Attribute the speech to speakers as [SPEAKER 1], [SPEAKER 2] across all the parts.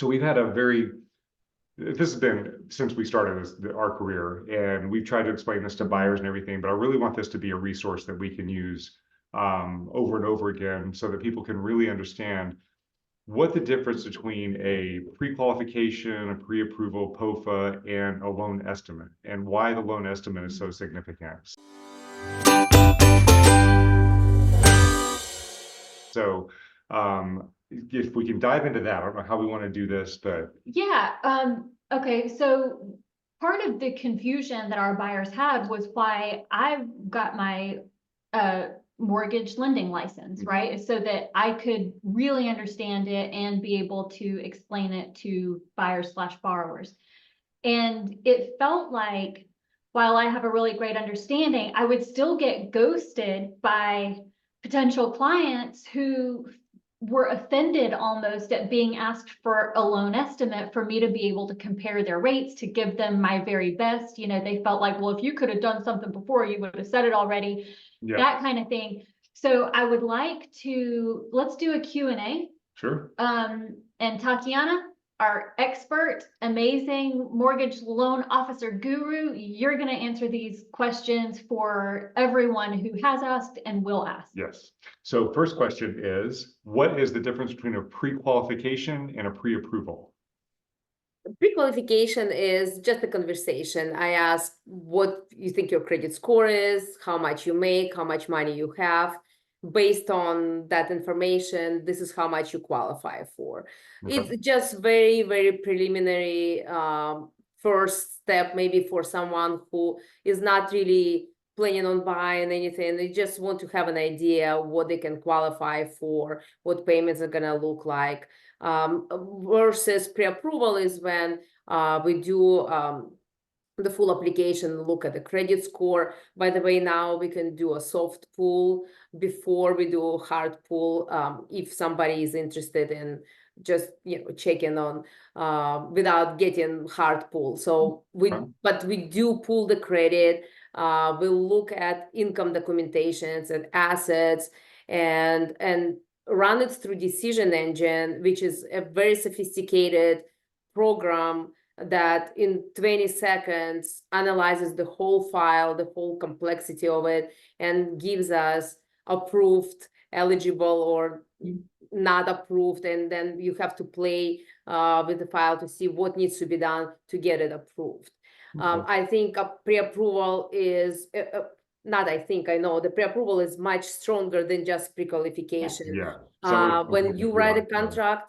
[SPEAKER 1] So we've had this has been since we started our career, and we've tried to explain this to buyers and everything, but I really want this to be a resource that we can use over and over again so that people can really understand what the difference between a pre-qualification, a pre-approval P.O.F.A, and a loan estimate, and why the loan estimate is so significant. So if we can dive into that, I don't know how we want to do this, but
[SPEAKER 2] yeah. Okay, so part of the confusion that our buyers had was why I got my mortgage lending license, right? So that I could really understand it and be able to explain it to buyers/borrowers. And it felt like while I have a really great understanding, I would still get ghosted by potential clients who were offended almost at being asked for a loan estimate for me to be able to compare their rates, to give them my very best. You know, they felt like, well, if you could have done something before, you would have said it already, that kind of thing. So I would like to, let's do a Q&A.
[SPEAKER 1] Sure.
[SPEAKER 2] And Tatiana, our expert, amazing mortgage loan officer guru, you're going to answer these questions for everyone who has asked and will ask.
[SPEAKER 1] Yes. So first question is, what is the difference between a pre-qualification and a pre-approval?
[SPEAKER 3] Pre-qualification is just a conversation. I ask what you think your credit score is, how much you make, how much money you have. Based on that information, this is how much you qualify for.
[SPEAKER 1] Okay.
[SPEAKER 3] It's just very, very preliminary first step, maybe for someone who is not really planning on buying anything. They just want to have an idea what they can qualify for, what payments are gonna look like. Versus pre-approval is when we do the full application, look at the credit score. By the way, now we can do a soft pull before we do hard pull, if somebody is interested in just checking on without getting hard pull. So but we do pull the credit. We'll look at income documentations and assets and run it through decision engine, which is a very sophisticated program that in 20 seconds analyzes the whole file, the whole complexity of it, and gives us approved, eligible, or not approved. And then you have to play with the file to see what needs to be done to get it approved. I think a pre-approval is I know the pre-approval is much stronger than just pre-qualification.
[SPEAKER 1] Yeah.
[SPEAKER 3] When you write a contract,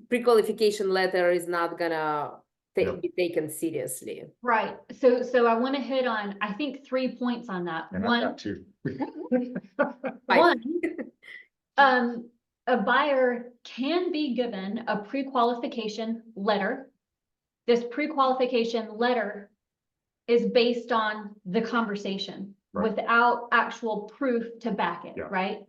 [SPEAKER 3] pre-qualification letter is not gonna be taken seriously.
[SPEAKER 2] Right. So I want to hit on, I think, 3 points on that.
[SPEAKER 1] And
[SPEAKER 2] one,
[SPEAKER 1] I got two.
[SPEAKER 2] A buyer can be given a pre-qualification letter. This pre-qualification letter is based on the conversation without actual proof to back it, right?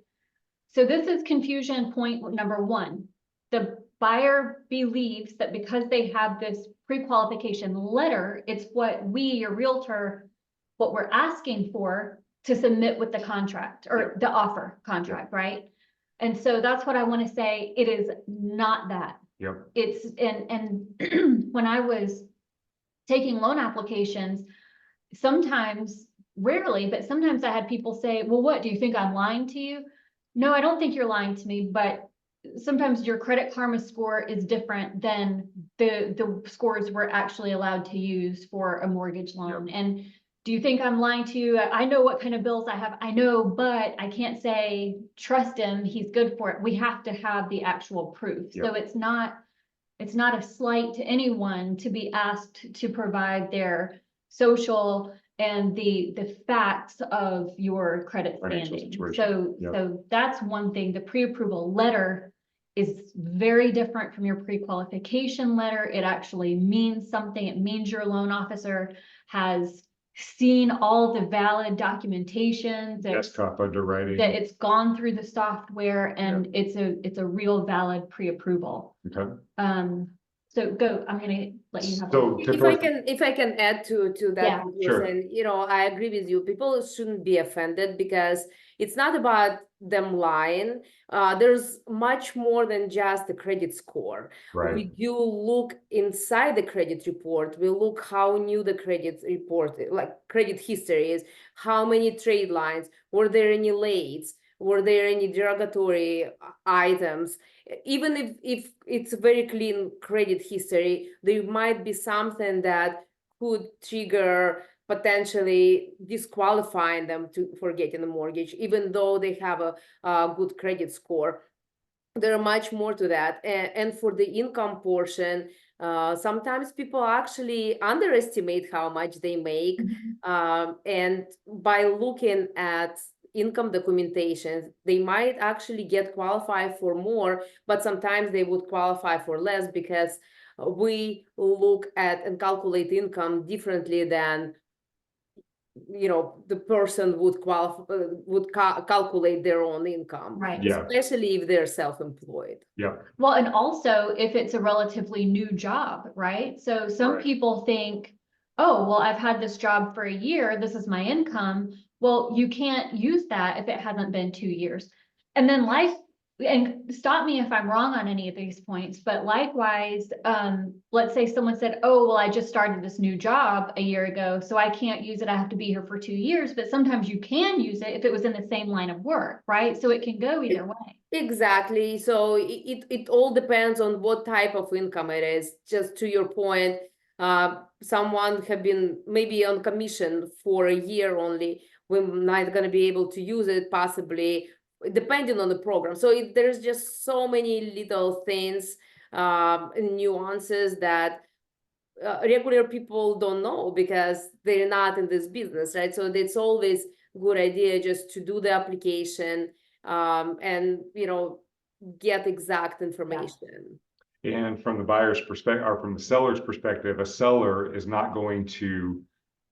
[SPEAKER 2] So this is confusion point number one. The buyer believes that because they have this pre-qualification letter, it's what we, your realtor, what we're asking for to submit with the contract or the offer contract, right? And so that's what I want to say. It is not that. It's and when I was taking loan applications, sometimes, rarely, but sometimes I had people say, well, what, do you think I'm lying to you? No, I don't think you're lying to me, but sometimes your Credit Karma score is different than the scores we're actually allowed to use for a mortgage loan. And do you think I'm lying to you? I know what kind of bills I have. I know, but I can't say, trust him, he's good for it. We have to have the actual proof. So it's not a slight to anyone to be asked to provide their social and the facts of your credit standing. So that's one thing. The pre-approval letter is very different from your pre-qualification letter. It actually means something. It means your loan officer has seen all the valid documentation,
[SPEAKER 1] desktop underwriting,
[SPEAKER 2] that it's gone through the software, and it's a real valid pre-approval. So go, I'm gonna let you have.
[SPEAKER 3] If I can add to that, and I agree with you. People shouldn't be offended because it's not about them lying. There's much more than just the credit score.
[SPEAKER 1] Right.
[SPEAKER 3] We do look inside the credit report. We look how new the credit report, like credit history is, how many trade lines, were there any lates, were there any derogatory items. Even if it's very clean credit history, there might be something that could trigger potentially disqualifying them for getting a mortgage, even though they have a good credit score. There are much more to that. And for the income portion, sometimes people actually underestimate how much they make. And by looking at income documentation, they might actually get qualified for more, but sometimes they would qualify for less because we look at and calculate income differently than the person would calculate their own income,
[SPEAKER 2] Right.
[SPEAKER 1] Yeah.
[SPEAKER 3] especially if they're self-employed.
[SPEAKER 1] Yeah.
[SPEAKER 2] Well, and also if it's a relatively new job, right? So some
[SPEAKER 1] Right.
[SPEAKER 2] people think, oh, well, I've had this job for a year, this is my income. Well, you can't use that if it hasn't been 2 years. And then and stop me if I'm wrong on any of these points, but likewise, let's say someone said, oh, well, I just started this new job a year ago, so I can't use it. I have to be here for 2 years, but sometimes you can use it if it was in the same line of work, right? So it can go either way.
[SPEAKER 3] Exactly. So it all depends on what type of income it is. Just to your point, someone have been maybe on commission for a year only. We're not going to be able to use it possibly, depending on the program. So there's just so many little things, nuances that regular people don't know because they're not in this business, right? So it's always good idea just to do the application and get exact information.
[SPEAKER 1] And from the buyer's perspective, or from the seller's perspective, a seller is not going to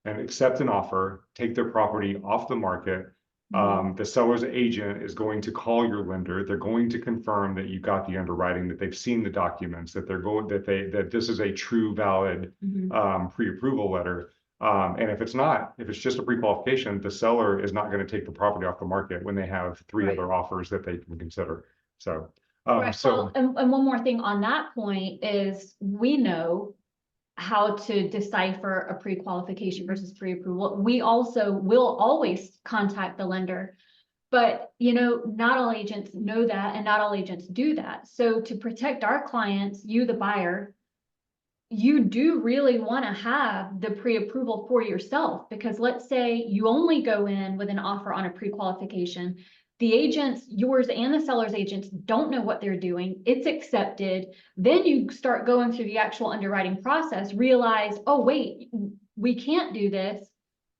[SPEAKER 1] accept an offer, take their property off the market. The seller's agent is going to call your lender. They're going to confirm that you got the underwriting, that they've seen the documents, that that this is a true, valid pre-approval letter. And if it's just a pre-qualification, the seller is not going to take the property off the market when they have three
[SPEAKER 2] Right.
[SPEAKER 1] other offers that they can consider. So,
[SPEAKER 2] Right. Well, and one more thing on that point is we know how to decipher a pre-qualification versus pre-approval. We also will always contact the lender, but not all agents know that and not all agents do that. So to protect our clients, you, the buyer, you do really want to have the pre-approval for yourself, because let's say you only go in with an offer on a pre-qualification. The agents, yours and the seller's agents, don't know what they're doing. It's accepted. Then you start going through the actual underwriting process, realize, oh, wait, we can't do this.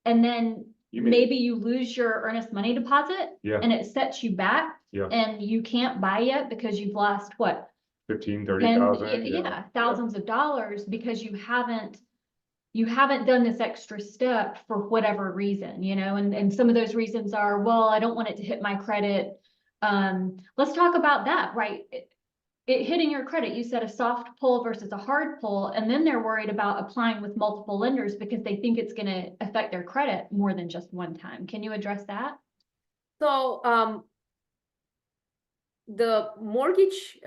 [SPEAKER 2] And then maybe you lose your earnest money deposit and it sets you back and you can't buy yet because you've lost what?
[SPEAKER 1] 15, 30,000.
[SPEAKER 2] Yeah, thousands of dollars because you haven't done this extra step for whatever reason, and some of those reasons are, well, I don't want it to hit my credit. Let's talk about that, right? It hitting your credit, you said a soft pull versus a hard pull, and then they're worried about applying with multiple lenders because they think it's going to affect their credit more than just one time. Can you address that?
[SPEAKER 3] So, the mortgage,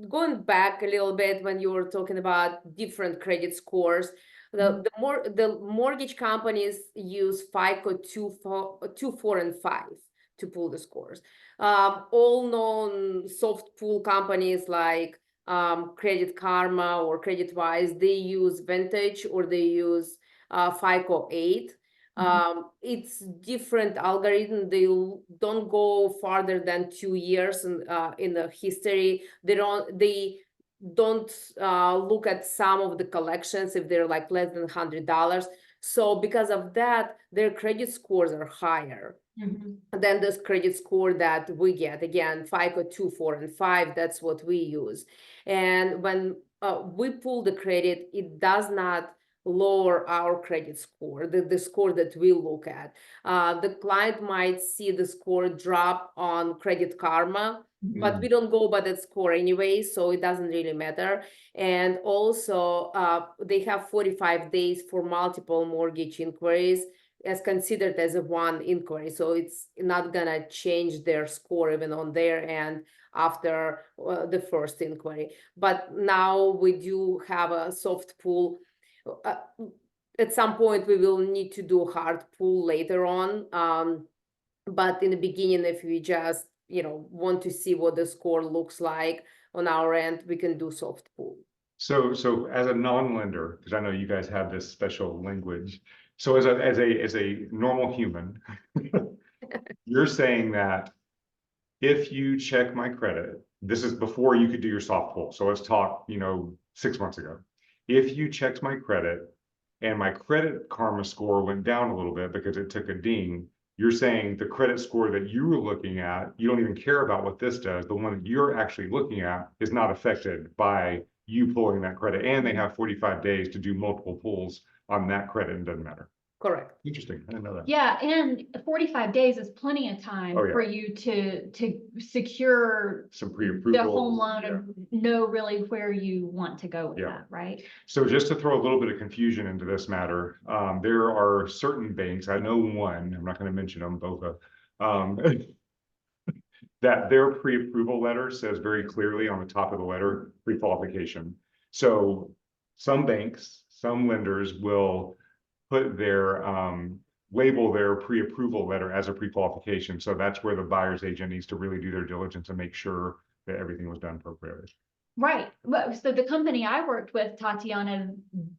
[SPEAKER 3] going back a little bit when you were talking about different credit scores, the mortgage companies use FICO 2, 4, and 5 to pull the scores. All known soft pull companies like Credit Karma or Credit Wise, they use Vantage or they use FICO 8. It's different algorithm. They don't go farther than 2 years in the history. They don't look at some of the collections if they're like less than $100. So because of that, their credit scores are higher than this credit score that we get. Again, FICO 2, 4, and 5, that's what we use. And when we pull the credit, it does not lower our credit score, the score that we look at. The client might see the score drop on Credit Karma, but we don't go by that score anyway, so it doesn't really matter. And also, they have 45 days for multiple mortgage inquiries. as considered as a one inquiry. So it's not gonna change their score even on their end after the first inquiry. But now we do have a soft pull. At some point, we will need to do hard pull later on. But in the beginning, if we just, want to see what the score looks like on our end, we can do soft pull.
[SPEAKER 1] So as a non-lender, because I know you guys have this special language. So as a normal human, you're saying that if you check my credit, this is before you could do your soft pull. So let's talk, 6 months ago. If you checked my credit and my credit karma score went down a little bit because it took a ding, you're saying the credit score that you were looking at, you don't even care about what this does. The one that you're actually looking at is not affected by you pulling that credit, and they have 45 days to do multiple pulls on that credit, and it doesn't matter.
[SPEAKER 3] Correct.
[SPEAKER 1] Interesting. I didn't know that.
[SPEAKER 2] Yeah, and 45 days is plenty of time
[SPEAKER 1] Oh, yeah.
[SPEAKER 2] for you to secure
[SPEAKER 1] Some pre-approval.
[SPEAKER 2] the home loan
[SPEAKER 1] Yeah.
[SPEAKER 2] and know really where you want to go with
[SPEAKER 1] Yeah.
[SPEAKER 2] that, right?
[SPEAKER 1] So just to throw a little bit of confusion into this matter, there are certain banks, I know one, I'm not going to mention them, BO.F.A, that their pre-approval letter says very clearly on the top of the letter, pre-qualification. So some banks, some lenders will put their label their pre-approval letter as a pre-qualification. So that's where the buyer's agent needs to really do their diligence and make sure that everything was done appropriately.
[SPEAKER 2] Right. So the company I worked with, Tatiana,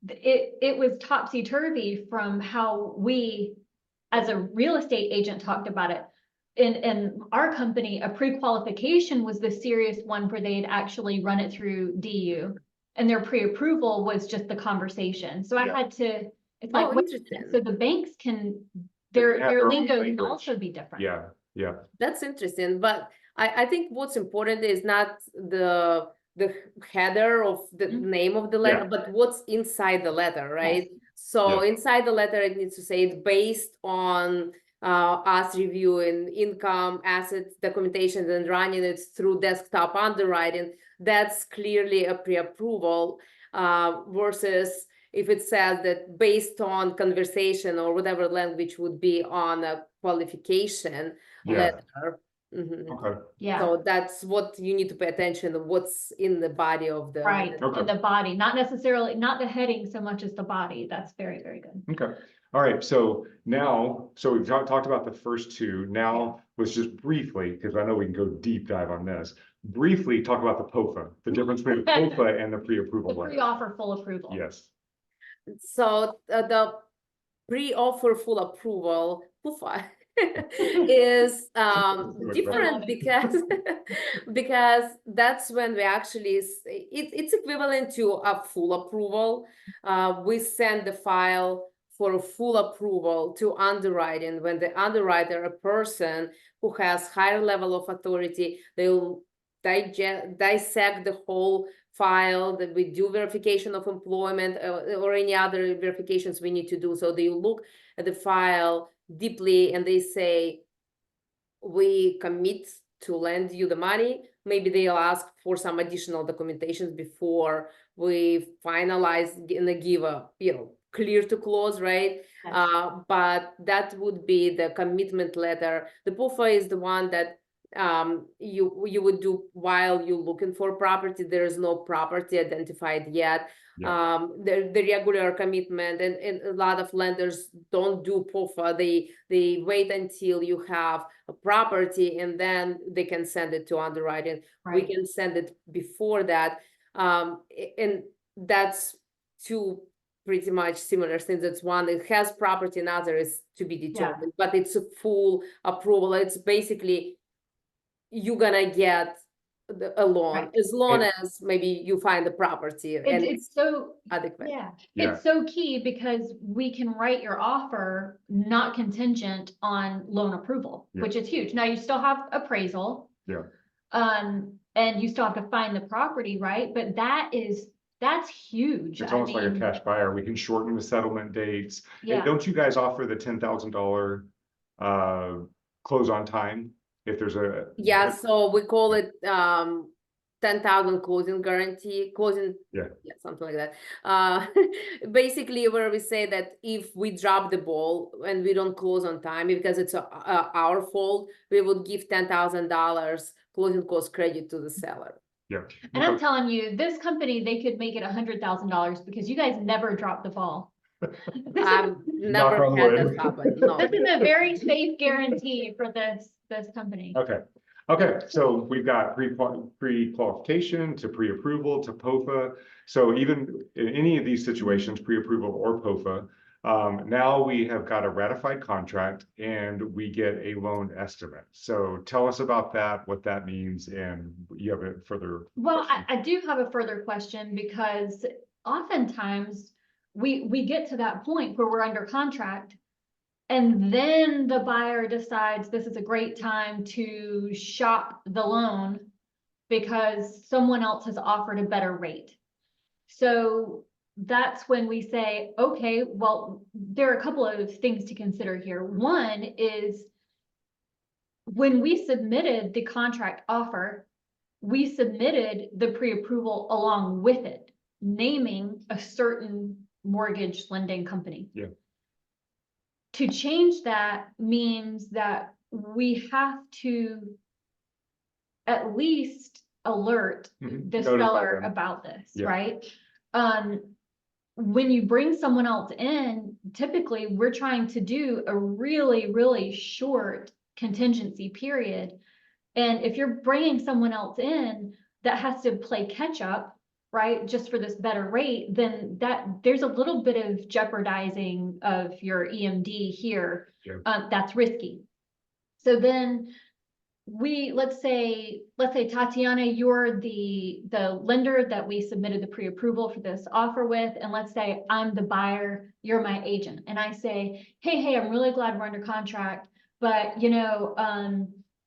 [SPEAKER 2] it was topsy-turvy from how we, as a real estate agent, talked about it. In our company, a pre-qualification was the serious one where they'd actually run it through DU, and their pre-approval was just the conversation. So I had to, it's like,
[SPEAKER 3] Interesting.
[SPEAKER 2] so the banks can,
[SPEAKER 1] They
[SPEAKER 2] their
[SPEAKER 1] have their own
[SPEAKER 2] lingo can
[SPEAKER 1] language.
[SPEAKER 2] also be different.
[SPEAKER 1] Yeah.
[SPEAKER 3] That's interesting, but I think what's important is not the header of the name of the letter, but what's inside the letter, right?
[SPEAKER 2] Yes.
[SPEAKER 3] So inside the letter, it needs to say it's based on us reviewing income, assets, documentation, and running it through desktop underwriting. That's clearly a pre-approval versus if it says that based on conversation or whatever language would be on a qualification letter.
[SPEAKER 1] Okay.
[SPEAKER 2] Yeah.
[SPEAKER 3] So that's what you need to pay attention to, what's in the body of the
[SPEAKER 2] Right,
[SPEAKER 1] Okay.
[SPEAKER 2] in the body, not necessarily, not the heading so much as the body. That's very, very good.
[SPEAKER 1] Okay. All right. So now, we've talked about the first two. Now let's just briefly, because I know we can go deep dive on this, briefly talk about the P.O.F.A, the difference between the P.O.F.A and the pre-approval
[SPEAKER 2] The
[SPEAKER 1] letter.
[SPEAKER 2] pre-offer full approval.
[SPEAKER 1] Yes.
[SPEAKER 3] So the pre-offer full approval, P.O.F.A, is different because that's when we actually, it's equivalent to a full approval. We send the file for a full approval to underwriting when the underwriter, a person who has higher level of authority, they'll dissect the whole file, that we do verification of employment or any other verifications we need to do. So they look at the file deeply and they say, we commit to lend you the money. Maybe they'll ask for some additional documentation before we finalize and give a, clear to close, right?
[SPEAKER 2] Yes.
[SPEAKER 3] But that would be the commitment letter. The P.O.F.A is the one that you would do while you're looking for property. There is no property identified yet. The regular commitment, and a lot of lenders don't do P.O.F.A. They wait until you have a property and then they can send it to underwriting.
[SPEAKER 2] Right.
[SPEAKER 3] We can send it before that, and that's two pretty much similar things. It's one that has property and other is to be determined, but it's a full approval. It's basically you're gonna get a loan as long as maybe you find the property and
[SPEAKER 2] it's so
[SPEAKER 3] adequate.
[SPEAKER 2] It's so key because we can write your offer not contingent on loan approval, which is huge. Now you still have appraisal. And you still have to find the property, right? But that's huge.
[SPEAKER 1] It's almost like a cash buyer. We can shorten the settlement dates. And don't you guys offer the $10,000 close on time if there's a
[SPEAKER 3] so we call it 10,000 closing guarantee,
[SPEAKER 1] Yeah.
[SPEAKER 3] something like that. Basically, where we say that if we drop the ball and we don't close on time because it's our fault, we would give $10,000 closing cost credit to the seller.
[SPEAKER 1] Yeah.
[SPEAKER 2] And I'm telling you, this company, they could make it $100,000 because you guys never drop the ball. This
[SPEAKER 3] I've
[SPEAKER 2] is,
[SPEAKER 3] never
[SPEAKER 1] on
[SPEAKER 3] had
[SPEAKER 1] wood.
[SPEAKER 3] that happen, no.
[SPEAKER 2] this is a very safe guarantee for this company.
[SPEAKER 1] Okay. Okay, so we've got pre-qualification to pre-approval to P.O.F.A. So even in any of these situations, pre-approval or P.O.F.A, now we have got a ratified contract and we get a loan estimate. So tell us about that, what that means, and you have a further.
[SPEAKER 2] Well, I do have a further question because oftentimes we get to that point where we're under contract. And then the buyer decides this is a great time to shop the loan because someone else has offered a better rate. So that's when we say, okay, well, there are a couple of things to consider here. One is when we submitted the contract offer, we submitted the pre-approval along with it, naming a certain mortgage lending company.
[SPEAKER 1] Yeah.
[SPEAKER 2] To change that means that we have to at least alert the
[SPEAKER 1] Notify
[SPEAKER 2] seller
[SPEAKER 1] them.
[SPEAKER 2] about this,
[SPEAKER 1] Yeah.
[SPEAKER 2] right? When you bring someone else in, typically we're trying to do a really, really short contingency period. And if you're bringing someone else in that has to play catch up, right, just for this better rate, then there's a little bit of jeopardizing of your EMD here.
[SPEAKER 1] Yeah.
[SPEAKER 2] That's risky. So then let's say Tatiana, you're the lender that we submitted the pre-approval for this offer with, and let's say I'm the buyer, you're my agent, and I say, hey, I'm really glad we're under contract, but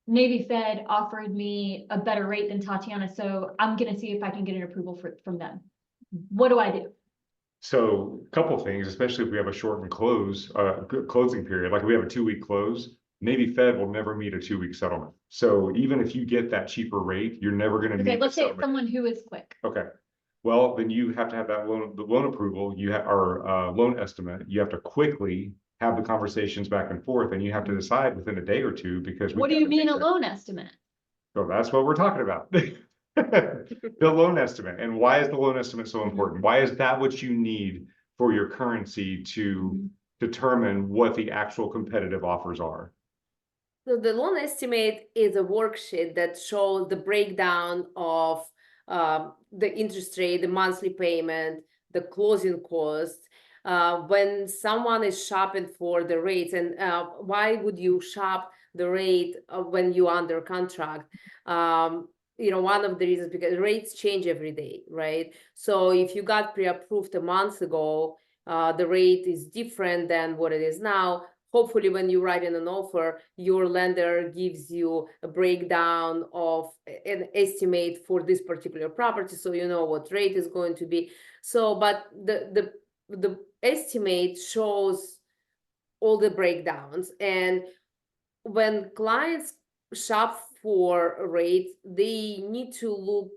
[SPEAKER 2] Navy Fed offered me a better rate than Tatiana, so I'm gonna see if I can get an approval from them. What do I do?
[SPEAKER 1] So a couple of things, especially if we have a shortened closing period, like we have a 2-week close, Navy Fed will never meet a 2-week settlement. So even if you get that cheaper rate, you're never going to meet.
[SPEAKER 2] Okay,
[SPEAKER 1] the
[SPEAKER 2] let's say it's
[SPEAKER 1] settlement.
[SPEAKER 2] someone who is quick.
[SPEAKER 1] Okay. Well, then you have to have that the loan approval, you have our loan estimate, you have to quickly have the conversations back and forth, and you have to decide within a day or two because.
[SPEAKER 2] What do you mean a loan estimate?
[SPEAKER 1] So that's what we're talking about. The loan estimate. And why is the loan estimate so important? Why is that what you need for your currency to determine what the actual competitive offers are?
[SPEAKER 3] So the loan estimate is a worksheet that shows the breakdown of the interest rate, the monthly payment, the closing cost. When someone is shopping for the rates, and why would you shop the rate when you're under contract? One of the reasons, because rates change every day, right? So if you got pre-approved a month ago, the rate is different than what it is now. Hopefully, when you write in an offer, your lender gives you a breakdown of an estimate for this particular property, so you know what rate is going to be. So, but the estimate shows all the breakdowns, and when clients shop for a rate, they need to look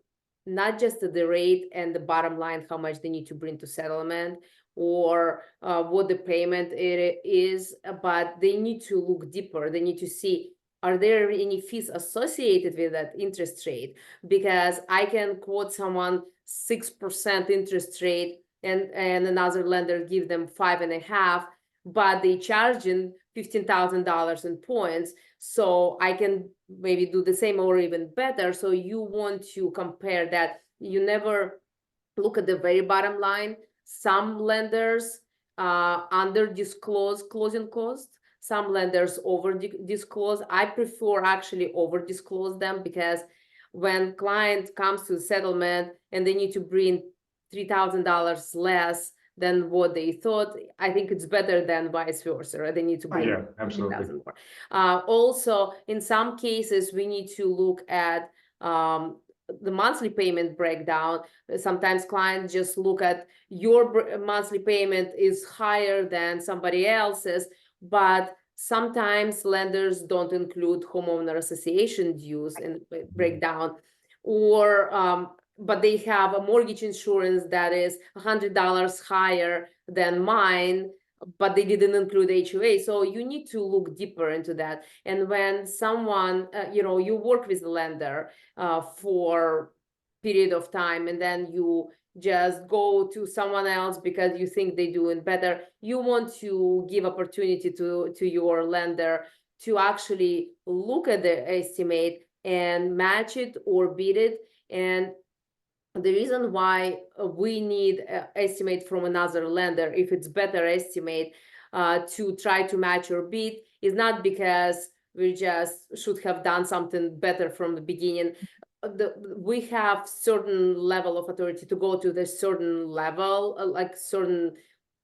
[SPEAKER 3] not just at the rate and the bottom line, how much they need to bring to settlement, or what the payment it is, but they need to look deeper. They need to see, are there any fees associated with that interest rate? Because I can quote someone 6% interest rate and another lender give them 5.5%, but they charging $15,000 in points. So I can maybe do the same or even better. So you want to compare that. You never look at the very bottom line. Some lenders under disclose closing cost. Some lenders over disclose. I prefer actually over disclose them, because when client comes to settlement and they need to bring $3,000 less than what they thought, I think it's better than vice versa, right? They need to bring
[SPEAKER 1] absolutely.
[SPEAKER 3] more. Also, in some cases, we need to look at the monthly payment breakdown. Sometimes clients just look at your monthly payment is higher than somebody else's, but sometimes lenders don't include homeowner association dues in the breakdown. or but they have a mortgage insurance that is $100 higher than mine, but they didn't include HOA. So you need to look deeper into that. And when someone, you work with the lender for period of time, and then you just go to someone else because you think they're doing better, you want to give opportunity to your lender to actually look at the estimate and match it or beat it. And the reason why we need an estimate from another lender, if it's better estimate, to try to match or beat, is not because we just should have done something better from the beginning. We have certain level of authority to go to the certain level, like certain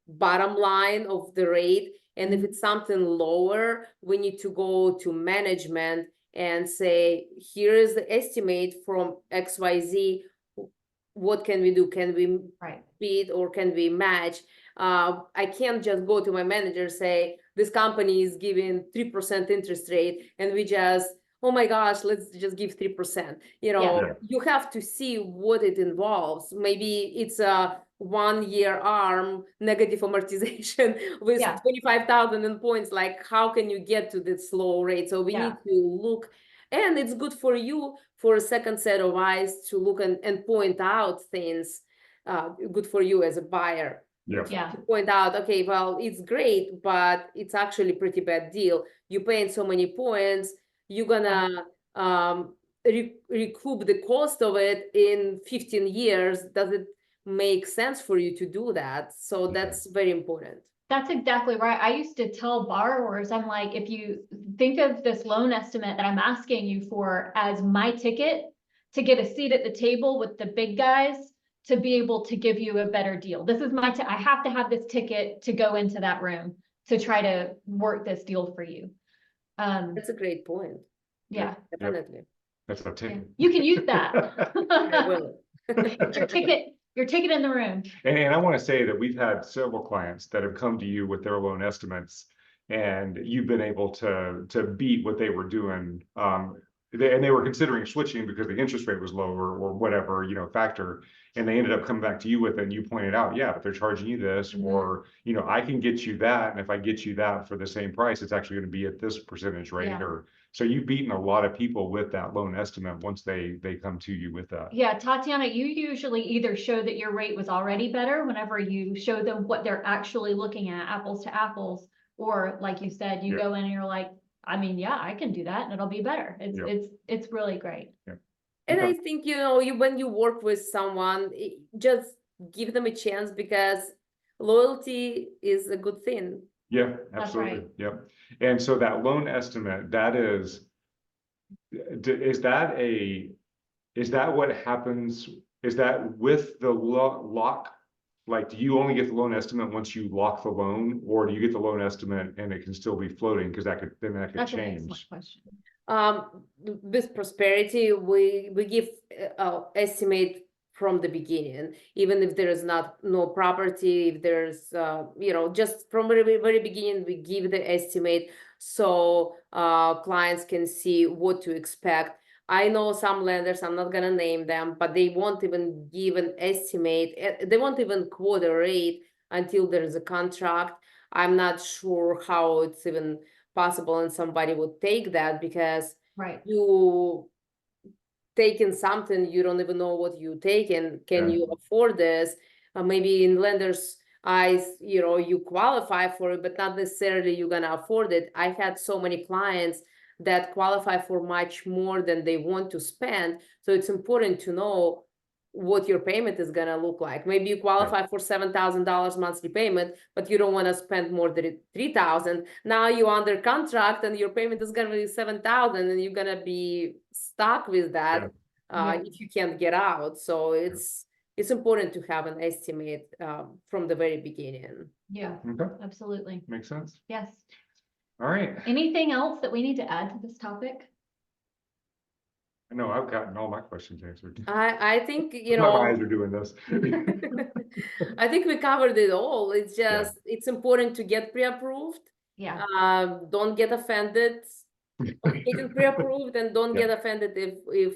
[SPEAKER 3] bottom line of the rate. And if it's something lower, we need to go to management and say, here is the estimate from XYZ. What can we do? Can we beat or can we match? I can't just go to my manager, say, this company is giving 3% interest rate, and we just, oh my gosh, let's just give 3%. You have to see what it involves. Maybe it's a 1 year arm, negative amortization with 25,000 in points. Like, how can you get to this low rate? So we need to look, and it's good for you, for a second set of eyes to look and point out things. Good for you as a buyer. To point out, okay, well, it's great, but it's actually pretty bad deal. You're paying so many points, you're gonna recoup the cost of it in 15 years. Does it make sense for you to do that? So that's very important.
[SPEAKER 2] That's exactly right. I used to tell borrowers, I'm like, if you think of this loan estimate that I'm asking you for as my ticket to get a seat at the table with the big guys, to be able to give you a better deal. This is my, I have to have this ticket to go into that room to try to work this deal for you.
[SPEAKER 3] That's a great point.
[SPEAKER 2] Yeah,
[SPEAKER 3] definitely.
[SPEAKER 1] That's a ticket.
[SPEAKER 2] You can use that.
[SPEAKER 3] I will.
[SPEAKER 2] your ticket in the room.
[SPEAKER 1] And I want to say that we've had several clients that have come to you with their loan estimates, and you've been able to beat what they were doing. And they were considering switching because the interest rate was lower or whatever, factor. And they ended up coming back to you with it, and you pointed out, yeah, but they're charging you this, or, I can get you that. And if I get you that for the same price, it's actually going to be at this percentage rate. Or so you've beaten a lot of people with that loan estimate once they come to you with that.
[SPEAKER 2] Yeah, Tatiana, you usually either show that your rate was already better whenever you show them what they're actually looking at, apples to apples, or like you said, you go in and you're like, I mean, yeah, I can do that and it'll be better. It's really great.
[SPEAKER 3] And I think, when you work with someone, just give them a chance, because loyalty is a good thing.
[SPEAKER 1] Yeah, absolutely.
[SPEAKER 2] Right.
[SPEAKER 1] Yep. And so that loan estimate, is that what happens? Is that with the lock? Like, do you only get the loan estimate once you lock the loan, or do you get the loan estimate and it can still be floating? Because that could
[SPEAKER 2] That's
[SPEAKER 1] change.
[SPEAKER 2] an excellent question.
[SPEAKER 3] With Prosperity, we give estimate from the beginning, even if there is no property, if there's just from the very beginning, we give the estimate so clients can see what to expect. I know some lenders, I'm not gonna name them, but they won't even give an estimate. They won't even quote a rate until there's a contract. I'm not sure how it's even possible and somebody would take that, because you taking something, you don't even know what you taking. Can you afford this? Maybe in lenders' eyes, you qualify for it, but not necessarily you're gonna afford it. I had so many clients that qualify for much more than they want to spend. So it's important to know what your payment is gonna look like. Maybe you qualify for $7,000 monthly payment, but you don't want to spend more than $3,000. Now you're under contract and your payment is gonna be $7,000, and you're gonna be stuck with that if you can't get out. So it's important to have an estimate from the very beginning.
[SPEAKER 2] Yeah, absolutely.
[SPEAKER 1] Makes sense.
[SPEAKER 2] Yes.
[SPEAKER 1] All right.
[SPEAKER 2] Anything else that we need to add to this topic?
[SPEAKER 1] No, I've gotten all my questions answered.
[SPEAKER 3] I think,
[SPEAKER 1] My eyes are doing this.
[SPEAKER 3] I think we covered it all. It's just, it's important to get pre-approved.
[SPEAKER 2] Yeah.
[SPEAKER 3] Don't get offended of getting pre-approved, and don't get offended if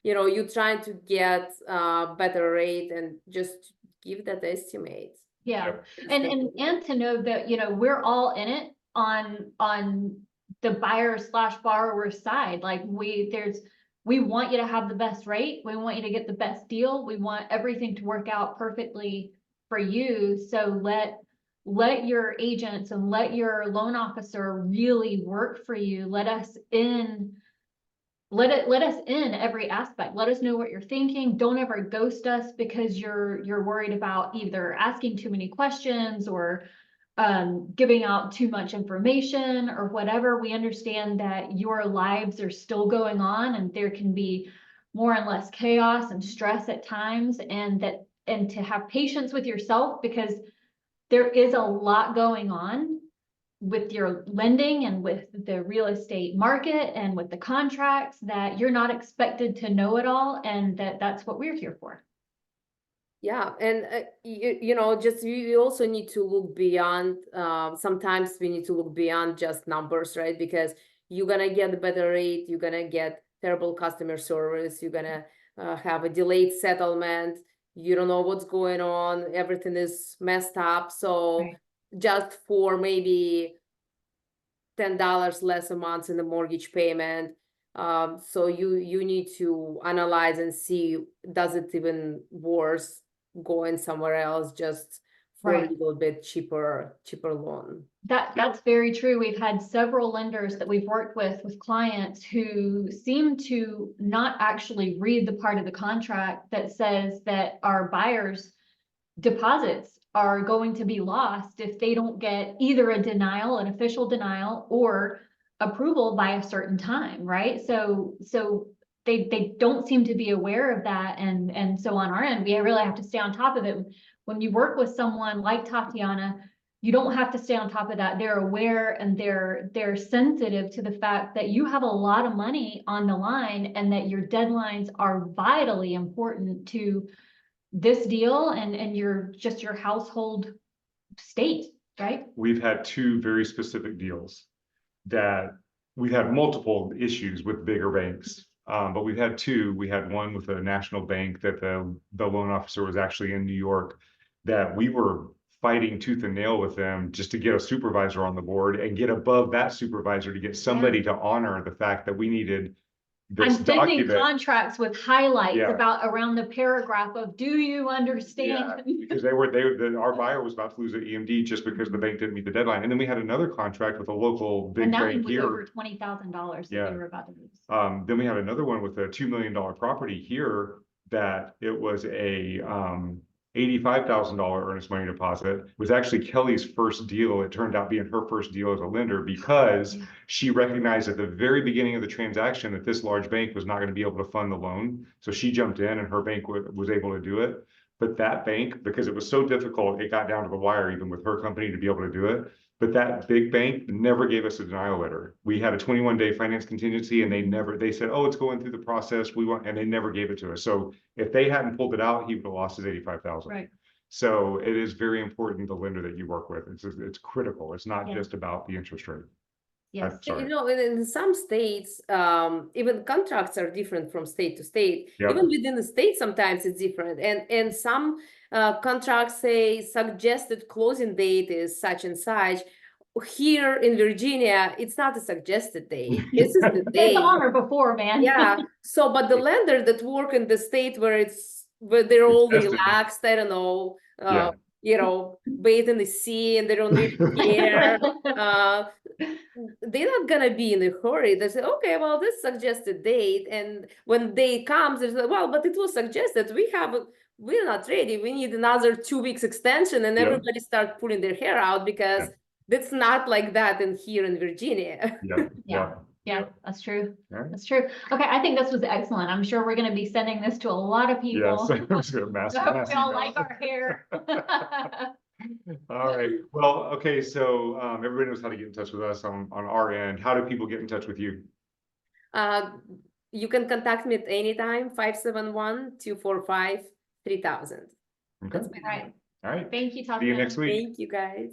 [SPEAKER 3] you're trying to get better rate and just give that estimate.
[SPEAKER 2] Yeah, and to know that, we're all in it on the buyer/borrower side. Like we want you to have the best rate. We want you to get the best deal. We want everything to work out perfectly for you. So let your agents and let your loan officer really work for you. Let us in every aspect. Let us know what you're thinking. Don't ever ghost us because you're worried about either asking too many questions or giving out too much information or whatever. We understand that your lives are still going on and there can be more and less chaos and stress at times, and to have patience with yourself, because there is a lot going on with your lending and with the real estate market and with the contracts, that you're not expected to know it all, and that's what we're here for.
[SPEAKER 3] Yeah, and just we also need to look beyond. Sometimes we need to look beyond just numbers, right? Because you're gonna get a better rate, you're gonna get terrible customer service, you're gonna have a delayed settlement. You don't know what's going on. Everything is messed up. So
[SPEAKER 2] Right.
[SPEAKER 3] just for maybe $10 less a month in the mortgage payment. So you need to analyze and see, does it even worse going somewhere else just for
[SPEAKER 2] Right.
[SPEAKER 3] a little bit cheaper loan?
[SPEAKER 2] That's very true. We've had several lenders that we've worked with clients who seem to not actually read the part of the contract that says that our buyers' deposits are going to be lost if they don't get either a denial, an official denial, or approval by a certain time, right? So they don't seem to be aware of that. And so on our end, we really have to stay on top of it. When you work with someone like Tatiana, you don't have to stay on top of that. They're aware and they're sensitive to the fact that you have a lot of money on the line and that your deadlines are vitally important to this deal and your household state, right?
[SPEAKER 1] We've had two very specific deals that we've had multiple issues with bigger banks. But we've had two. We had one with a national bank that the loan officer was actually in New York, that we were fighting tooth and nail with them just to get a supervisor on the board and get above that supervisor to get somebody to honor the fact that we needed this
[SPEAKER 2] I'm sending
[SPEAKER 1] document.
[SPEAKER 2] contracts with highlights
[SPEAKER 1] Yeah.
[SPEAKER 2] about around the paragraph of, do you understand?
[SPEAKER 1] Because our buyer was about to lose an EMD just because the bank didn't meet the deadline. And then we had another contract with a local big
[SPEAKER 2] And that one
[SPEAKER 1] bank
[SPEAKER 2] was
[SPEAKER 1] here.
[SPEAKER 2] over $20,000 that we were about to lose.
[SPEAKER 1] Then we had another one with a $2 million property here that it was a $85,000 earnest money deposit. It was actually Kelly's first deal. It turned out being her first deal as a lender because she recognized at the very beginning of the transaction that this large bank was not going to be able to fund the loan. So she jumped in and her bank was able to do it. But that bank, because it was so difficult, it got down to the wire even with her company to be able to do it. But that big bank never gave us a denial letter. We had a 21-day finance contingency and they said, oh, it's going through the process. And they never gave it to us. So if they hadn't pulled it out, he would have lost his $85,000.
[SPEAKER 2] Right.
[SPEAKER 1] So it is very important, the lender that you work with. It's critical. It's not just about the interest rate.
[SPEAKER 2] Yes.
[SPEAKER 1] Sorry.
[SPEAKER 3] In some states, even contracts are different from state to state.
[SPEAKER 1] Yep.
[SPEAKER 3] Even within the state, sometimes it's different. And some contracts say suggested closing date is such and such. Here in Virginia, it's not a suggested date. This is the date.
[SPEAKER 2] It's on or before, man.
[SPEAKER 3] Yeah. So, but the lender that work in the state where they're all relaxed, I don't know, bathe in the sea and they don't really care. They're not gonna be in a hurry. They say, okay, well, this suggested date, and when date comes, they say, well, but it was suggested. We're not ready. We need another 2 weeks extension, and everybody start pulling their hair out because that's not like that in here in Virginia.
[SPEAKER 2] Yeah, that's true. That's true. Okay, I think this was excellent. I'm sure we're going to be sending this to a lot of people.
[SPEAKER 1] Yes, it was a massive.
[SPEAKER 2] We all like our hair.
[SPEAKER 1] All right. Well, okay. So everybody knows how to get in touch with us on our end. How do people get in touch with you?
[SPEAKER 3] You can contact me at any time, 571-245-3000.
[SPEAKER 1] Okay.
[SPEAKER 2] All right.
[SPEAKER 1] All right.
[SPEAKER 2] Thank you, Tatiana.
[SPEAKER 1] See you next week.
[SPEAKER 3] Thank you, guys.